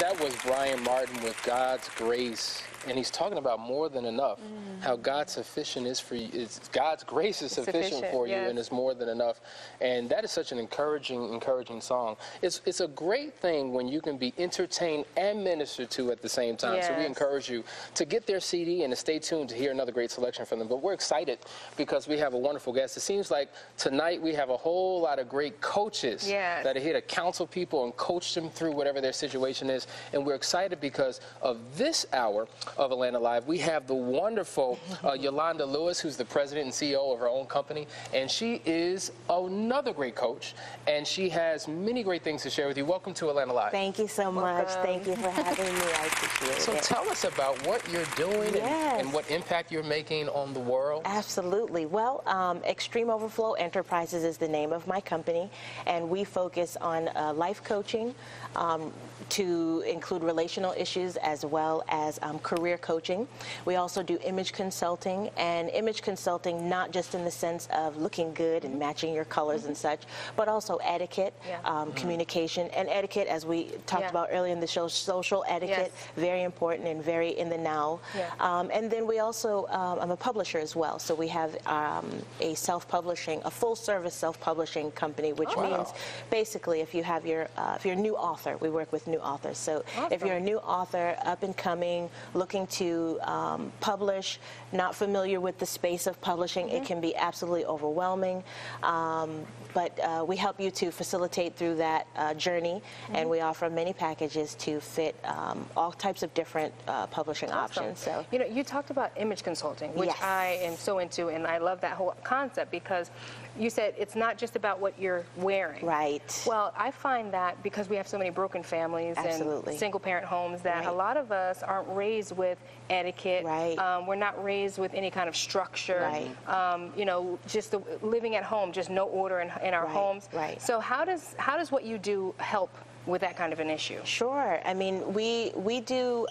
That was Brian Martin with God's Grace, and he's talking about more than enough. How God's sufficient is for you. God's grace is sufficient for you, and it's more than enough. And that is such an encouraging song. It's a great thing when you can be entertained and ministered to at the same time. So we encourage you to get their CD and to stay tuned to hear another great selection from them. But we're excited because we have a wonderful guest. It seems like tonight we have a whole lot of great coaches that are here to counsel people and coach them through whatever their situation is. And we're excited because of this hour of Atlanta Live. We have the wonderful Yolanda Lewis, who's the president and CEO of her own company. And she is another great coach. And she has many great things to share with you. Welcome to Atlanta Live. Thank you so much. Thank you for having me. I appreciate it. So tell us about what you're doing and what impact you're making on the world. Absolutely. Well, Extreme Overflow Enterprises is the name of my company. And we focus on life coaching, to include relational issues as well as career coaching. We also do image consulting, and image consulting not just in the sense of looking good and matching your colors and such, but also etiquette, communication, and etiquette, as we talked about earlier in the show, social etiquette, very important and very in the now. And then we also, I'm a publisher as well, so we have a self-publishing, a full-service self-publishing company, which means basically if you have your, if you're a new author, we work with new authors. So if you're a new author, up and coming, looking to publish, not familiar with the space of publishing, it can be absolutely overwhelming. But we help you to facilitate through that journey, and we offer many packages to fit all types of different publishing options. So, you know, you talked about image consulting, which I am so into, and I love that whole concept because you said it's not just about what you're wearing. Right. Well, I find that because we have so many broken families and single-parent homes that a lot of us aren't raised with etiquette. We're not raised with any kind of structure. You know, just living at home, just no order in our homes. So how does what you do help with that kind of an issue? Sure. I mean, we do.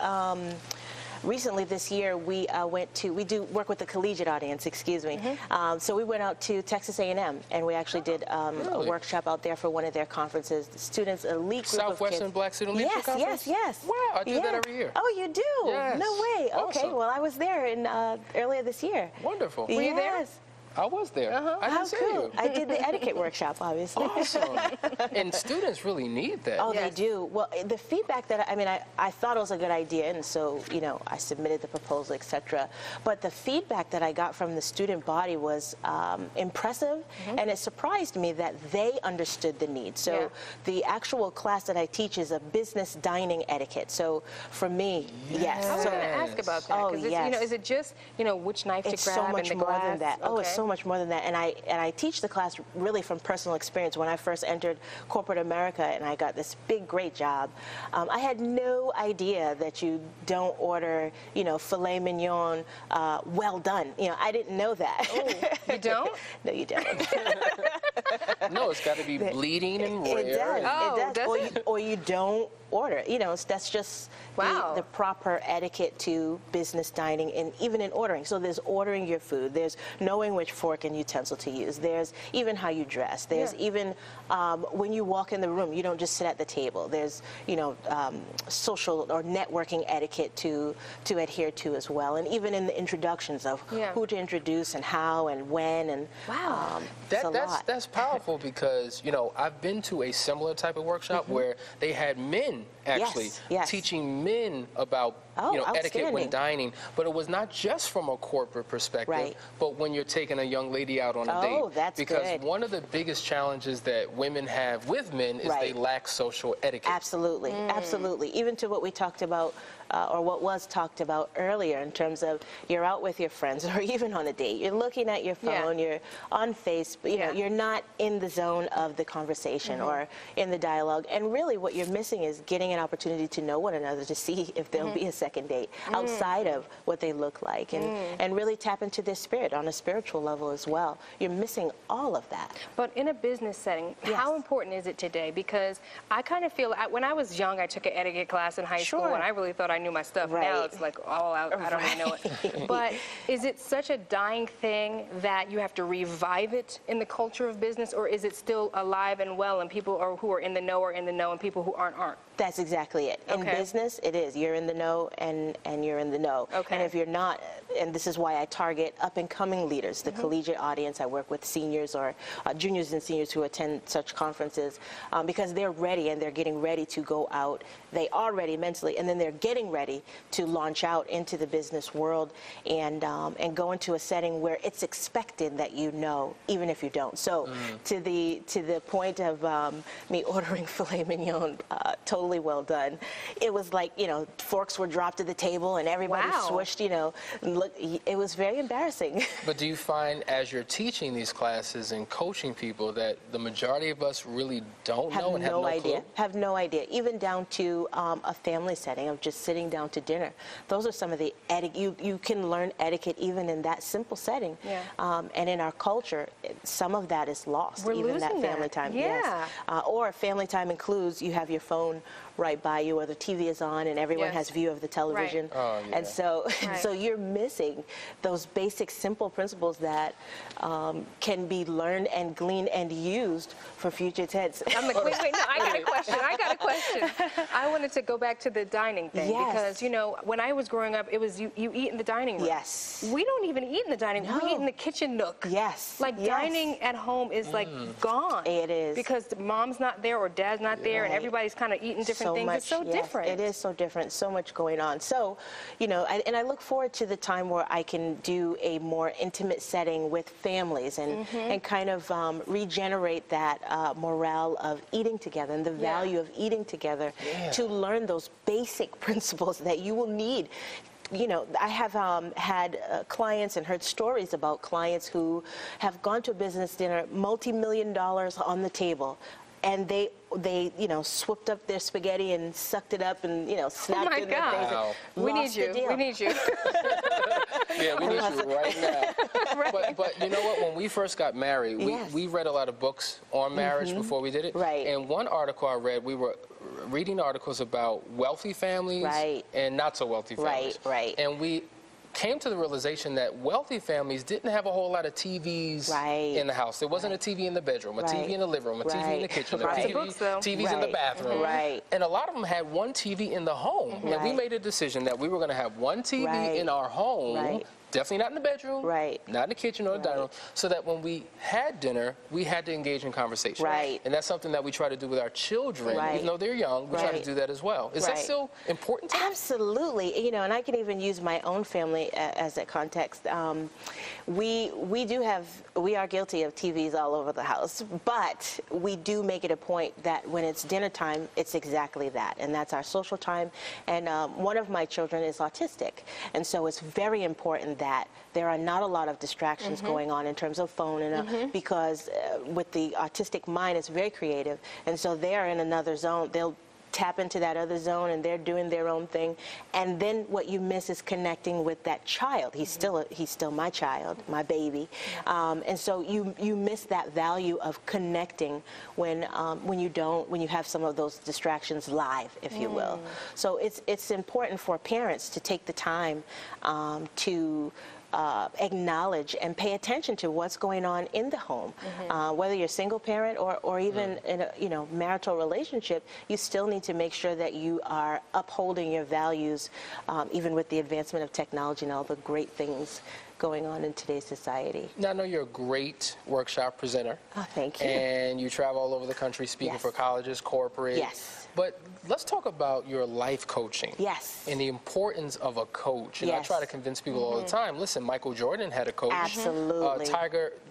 Recently this year, we we do work with the collegiate audience, excuse me. So we went out to Texas A&M, and we actually did a workshop out there for one of their conferences. The students, elite group Southwestern of kids. Black Student Leadership Conference? Yes. Wow, I do that every year. Oh, you do? Yes. No way. Okay, Awesome. well, I was there in earlier this year. Wonderful. Were you there? I was there. I didn't see you. I did the etiquette workshop, obviously. Awesome. And students really need that. Oh, they do. Well, the feedback that, I mean, I thought it was a good idea, and so, you know, I submitted the proposal, etc. But the feedback that I got from the student body was impressive, and it surprised me that they understood the need. So the actual class that I teach is a business dining etiquette. So for me, yes. I was going to ask about that. You know, is it just, you know, which knife to grab so much in the more glass? than that. Oh, it's so much more than that. And I teach the class really from personal experience. When I first entered corporate America and I got this big, great job, I had no idea that you don't order, you know, filet mignon well done. You know, I didn't know that. Oh, you don't? No, you don't. No, it's got to be bleeding and rare. It does. Oh, it does. Or you don't order. You know, that's just the proper etiquette to business dining, and even in ordering. So there's ordering your food. There's knowing which fork and utensil to use. There's even how you dress. There's even when you walk in the room, you don't just sit at the table. There's, you know, social or networking etiquette to adhere to as well. And even in the introductions of who to introduce and how and when. And that's powerful because, you know, I've been to a similar type of workshop where they had men actually teaching men about you know, etiquette when dining, but it was not just from a corporate perspective, but when you're taking a young lady out on a date. That's because one of the biggest challenges that women have with men is they lack social etiquette. Absolutely, absolutely. Even to what we talked about, or what was talked about earlier in terms of you're out with your friends or even on a date, you're looking at your phone, you're on Facebook, you know, you're not in the zone of the conversation or in the dialogue, and really what you're missing is getting an opportunity to know one another, to see if there'll be a second date outside of what they look like, and really tap into their spirit on a spiritual level as well. You're missing all of that. But in a business setting, how important is it today? Because I kind of feel, when I was young, I took an etiquette class in high school, and I really thought I knew my stuff. Now it's like all out. I don't even know it. But is it such a dying thing that you have to revive it in the culture of business, or is it still alive and well, and people who are in the know are in the know, and people who aren't? That's exactly it. In business, it is. You're in the know, and you're in the know. And if you're not, and this is why I target up-and-coming leaders, the collegiate audience. I work with seniors or juniors and seniors who attend such conferences because they're ready and they're getting ready to go out. They are ready mentally, and then they're getting ready to launch out into the business world and go into a setting where it's expected that you know, even if you don't. So to the point of me ordering filet mignon, totally well done. It was like, you know, forks were dropped at the table and everybody swished, you know. Look, it was very embarrassing. But do you find as you're teaching these classes and coaching people that the majority of us really don't know and have no idea? Have no idea. Even down to a family setting of just sitting down to dinner. Those are some of the etiquette. You can learn etiquette even in that simple setting. And in our culture, some of that is lost. We're even losing that family time. Yeah. Yes. Or family time includes you have your phone right by you, or the TV is on, and everyone has view of the television. And so, so you're missing those basic, simple principles that can be learned and gleaned and used for future TEDs. I'm like, wait, no, I got a question. I wanted to go back to the dining thing because, you know, when I was growing up, it was you eat in the dining room. Yes. We don't even eat in the dining room. We eat in the kitchen nook. Yes. Like dining at home is like gone. It is. Because mom's not there or dad's not there and everybody's kind of eating different things. It's so different. It is so different. So much going on. So, you know, and I look forward to the time where I can do a more intimate setting with families and kind of regenerate that morale of eating together and the value of eating together to learn those basic principles that you will need. You know, I have had clients and heard stories about clients who have gone to a business dinner, multi-million dollars on the table, and they you know, swooped up their spaghetti and sucked it up and, you know, snapped it in their face. Wow. We need you. We need you. Yeah, we need you right now. But you know what? When we first got married, we read a lot of books on marriage before we did it. And one article I read, we were reading articles about wealthy families and not so wealthy families. And we came to the realization that wealthy families didn't have a whole lot of TVs in the house. There wasn't a TV in the bedroom, a TV in the living room, a TV in the kitchen, TVs in the bathroom. And a lot of them had one TV in the home. And we made a decision that we were going to have one TV in our home. Definitely not in the bedroom, not in the kitchen or the dining room, so that when we had dinner, we had to engage in conversation. And that's something that we try to do with our children, even though they're young, we try to do that as well. Is that still important to you? Absolutely. You know, and I can even use my own family as a context. We are guilty of TVs all over the house, but we do make it a point that when it's dinner time, it's exactly that, and that's our social time. And one of my children is autistic, and so it's very important that there are not a lot of distractions going on in terms of phone, and because with the autistic mind, it's very creative, and so they're in another zone. They'll tap into that other zone and they're doing their own thing, and then what you miss is connecting with that child. He's still my child, my baby, and so you miss that value of connecting when you have some of those distractions live, if you will. So it's important for parents to take the time to acknowledge and pay attention to what's going on in the home. Whether you're a single parent or even in a marital relationship, you still need to make sure that you are upholding your values, even with the advancement of technology and all the great things going on in today's society. Now, I know you're a great workshop presenter. Oh, thank you. And you travel all over the country speaking for colleges, corporate. But let's talk about your life coaching. And the importance of a coach. And I try to convince people all the time, listen, Michael Jordan had a coach. Absolutely.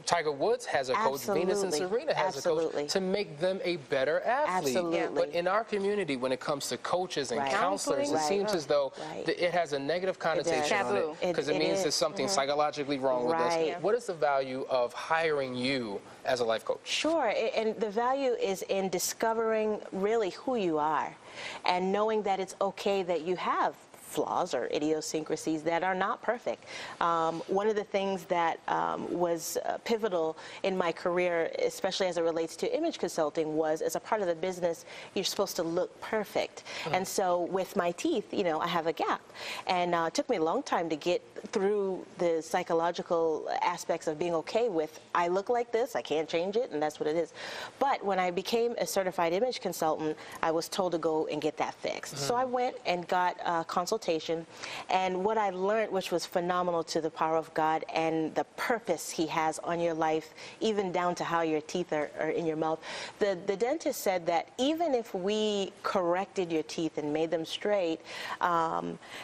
Tiger Woods has a coach. Venus and Serena has a coach to make them a better athlete. But in our community, when it comes to coaches and counselors, it seems as though it has a negative connotation on it because it means there's something psychologically wrong with us. What is the value of hiring you as a life coach? Sure, and the value is in discovering really who you are and knowing that it's okay that you have flaws or idiosyncrasies that are not perfect. One of the things that was pivotal in my career, especially as it relates to image consulting, was as a part of the business, you're supposed to look perfect. And so with my teeth, you know, I have a gap. And it took me a long time to get through the psychological aspects of being okay with, I look like this, I can't change it, and that's what it is. But when I became a certified image consultant, I was told to go and get that fixed. So I went and got a consultation, and what I learned, which was phenomenal to the power of God and the purpose He has on your life, even down to how your teeth are in your mouth. The dentist said that even if we corrected your teeth and made them straight,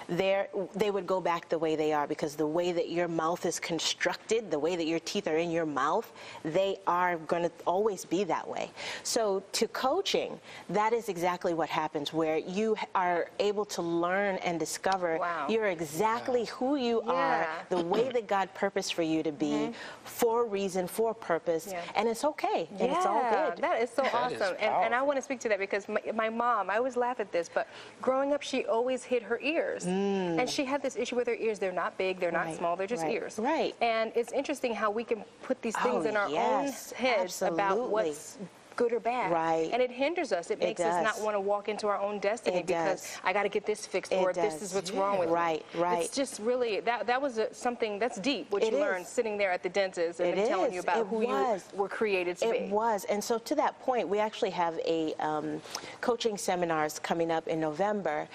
they would go back the way they are, because the way that your mouth is constructed, the way that your teeth are in your mouth, they are going to always be that way. So to coaching, that is exactly what happens, where you are able to learn and discover you're exactly who you are, the way that God purposed for you to be, for a reason, for a purpose, and it's okay, and it's all good. That is so awesome. And I want to speak to that, because my mom, I always laugh at this, but growing up, she always hid her ears. And she had this issue with her ears. They're not big, they're not small, they're just ears. And it's interesting how we can put these things in our own heads about what's good or bad. And it hinders us. It makes us not want to walk into our own destiny, because I got to get this fixed, or this is what's wrong with me. It's just really, that was something that's deep, what you learned sitting there at the dentist and them telling you about who you were created to be. It was. And so to that point, we actually have a coaching seminars coming up in November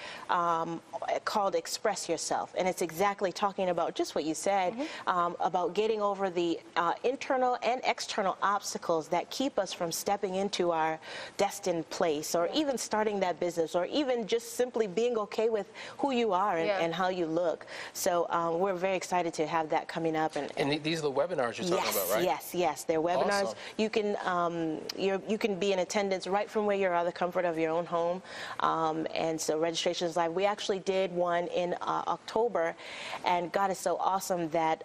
called Express Yourself. And it's exactly talking about just what you said, about getting over the internal and external obstacles that keep us from stepping into our destined place, or even starting that business, or even just simply being okay with who you are and how you look. So we're very excited to have that coming up. And these are the webinars you're talking about, right? Yes, they're webinars. Awesome. You can you can be in attendance right from where you are, the comfort of your own home. And so registration is live. We actually did one in October, and God is so awesome that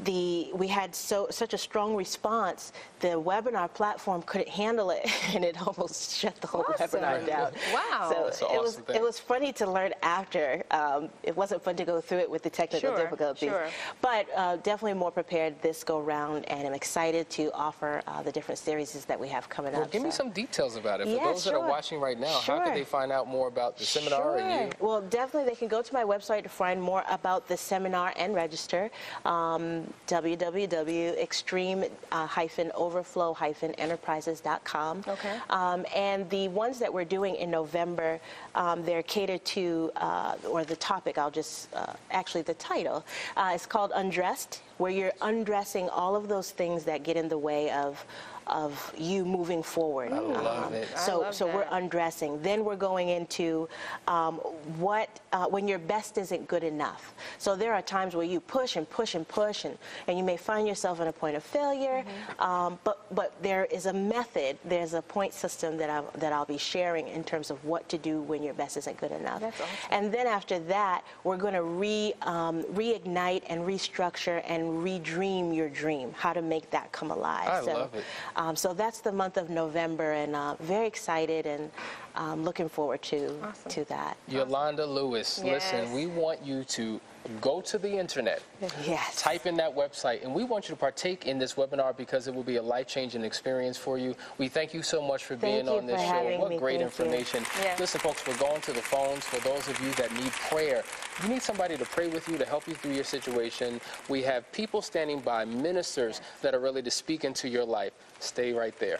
we had such a strong response. The webinar platform couldn't handle it, and it almost shut the whole webinar down. So it was funny to learn after. It wasn't fun to go through it with the technical difficulties, but definitely more prepared this go round, and I'm excited to offer the different series that we have coming up. Give me some details about it. For those that are watching right now, how can they find out more about the seminar and you? Well, definitely they can go to my website to find more about the seminar and register, www.extreme-overflow-enterprises.com. And the ones that we're doing in November, they're catered to, or the topic, actually the title, is called Undressed, where you're undressing all of those things that get in the way of you moving forward. I love it. So we're undressing. Then we're going into when your best isn't good enough. So there are times where you push and push and push, and you may find yourself at a point of failure. But there is a method. There's a point system that I'll be sharing in terms of what to do when your best isn't good enough. That's awesome. And then after that, we're going to reignite and restructure and redream your dream. How to make that come alive. I love it. So that's the month of November, and very excited and looking forward to that. Yolanda Lewis, listen, we want you to go to the internet, type in that website, and we want you to partake in this webinar, because it will be a life-changing experience for you. We thank you so much for being on this show. What great information. Listen, folks, we're going to the phones. For those of you that need prayer, you need somebody to pray with you, to help you through your situation. We have people standing by, ministers that are ready to speak into your life. Stay right there.